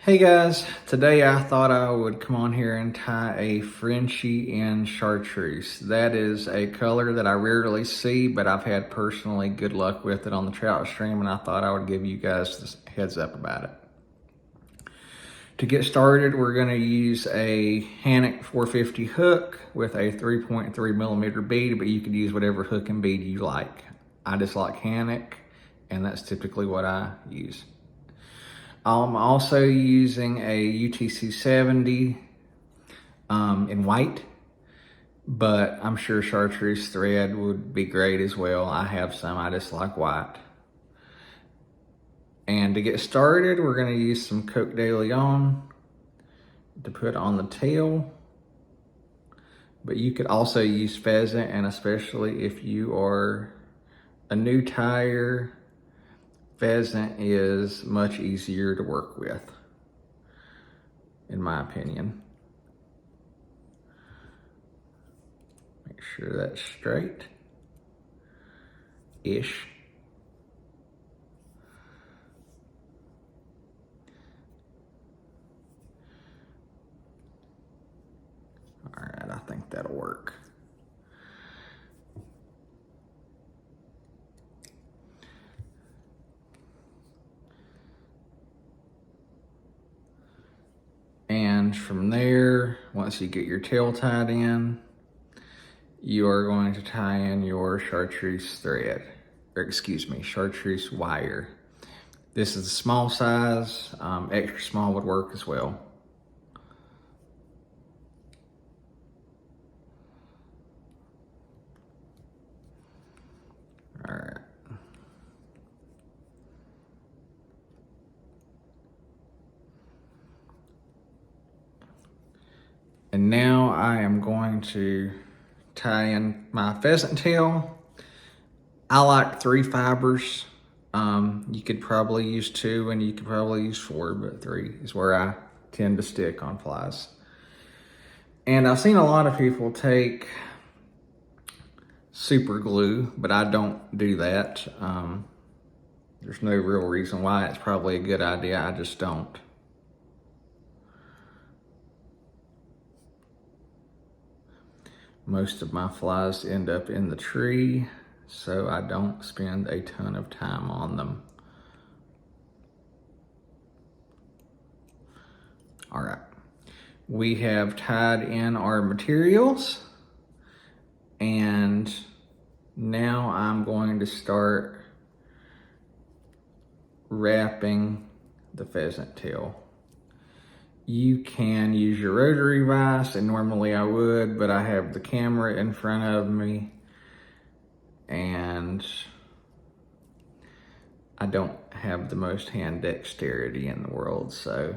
Hey guys, today I thought I would come on here and tie a Frenchie in Chartreuse. That is a color that I rarely see, but I've had personally good luck with it on the trout stream, and I thought I would give you guys this heads up about it. To get started, we're going to use a Hannock 450 hook with a 3.3 millimeter bead, but you could use whatever hook and bead you like. I just like Hannock, and that's typically what I use. I'm also using a UTC 70 in white, but I'm sure Chartreuse thread would be great as well. I have some, I just like white. And to get started, we're gonna use some Coc de Leon to put on the tail. But you could also use Pheasant, and especially if you are a new tyer, Pheasant is much easier to work with, in my opinion. Make sure that's straight-ish. All right, I think that'll work. And from there, once you get your tail tied in, you are going to tie in your Chartreuse thread, or excuse me, Chartreuse wire. This is a small size, extra small would work as well. All right. And now I am going to tie in my pheasant tail. I like 3 fibers. You could probably use 2 and you could probably use 4, but 3 is where I tend to stick on flies. And I've seen a lot of people take super glue, but I don't do that. There's no real reason why. It's probably a good idea, I just don't. Most of my flies end up in the tree, so I don't spend a ton of time on them. All right, we have tied in our materials, and now I'm going to start wrapping the pheasant tail. You can use your rotary vise, and normally I would, but I have the camera in front of me and I don't have the most hand dexterity in the world, so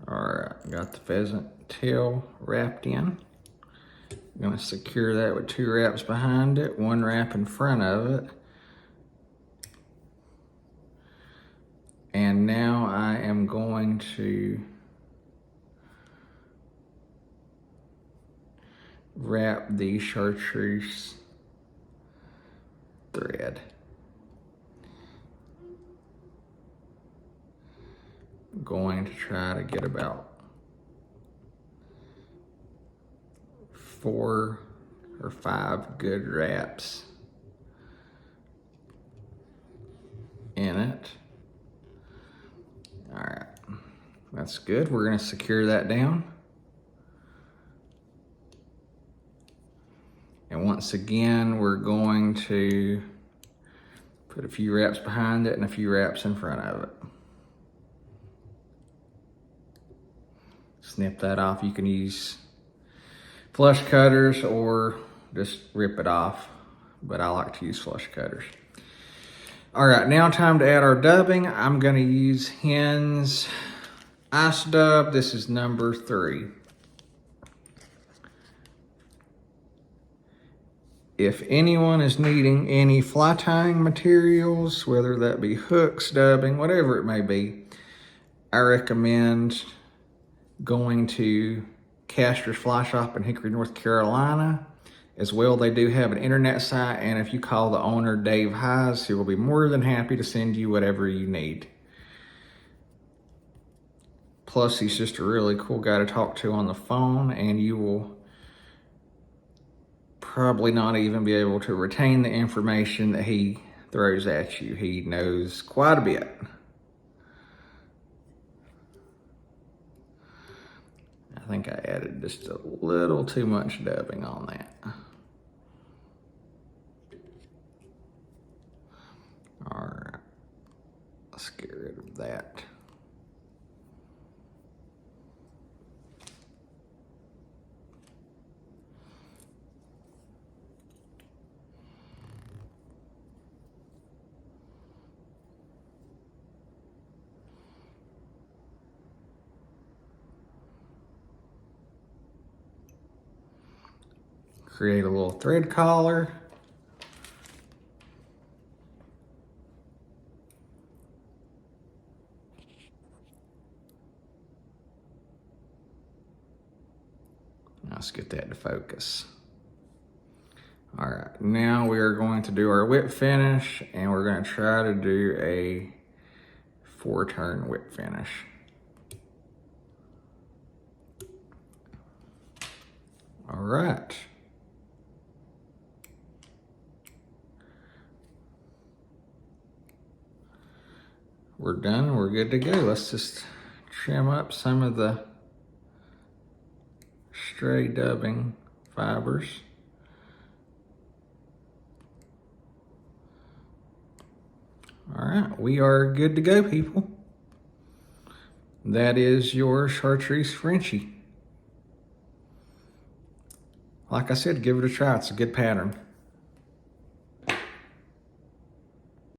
all right, got the pheasant tail wrapped in. I'm gonna secure that with 2 wraps behind it, 1 wrap in front of it. And now I am going to wrap the Chartreuse thread. I'm going to try to get about 4 or 5 good wraps in it. All right, that's good. We're gonna secure that down. And once again, we're going to put a few wraps behind it and a few wraps in front of it. Snip that off. You can use flush cutters or just rip it off, but I like to use flush cutters. All right, now time to add our dubbing. I'm gonna use Hen's Ice Dub. This is number 3. If anyone is needing any fly tying materials, whether that be hooks, dubbing, whatever it may be, I recommend going to Caster's Fly Shop in Hickory, North Carolina. As well, they do have an internet site, and if you call the owner, Dave Hayes, he will be more than happy to send you whatever you need. Plus, he's just a really cool guy to talk to on the phone, and you will probably not even be able to retain the information that he throws at you. He knows quite a bit. I think I added just a little too much dubbing on that. All right, let's get rid of that. Create a little thread collar. Let's get that to focus. All right, now we are going to do our whip finish, and we're going to try to do a 4-turn whip finish. All right. We're done, we're good to go. Let's just trim up some of the stray dubbing fibers. All right, we are good to go, people. That is your Chartreuse Frenchie. Like I said, give it a try. It's a good pattern.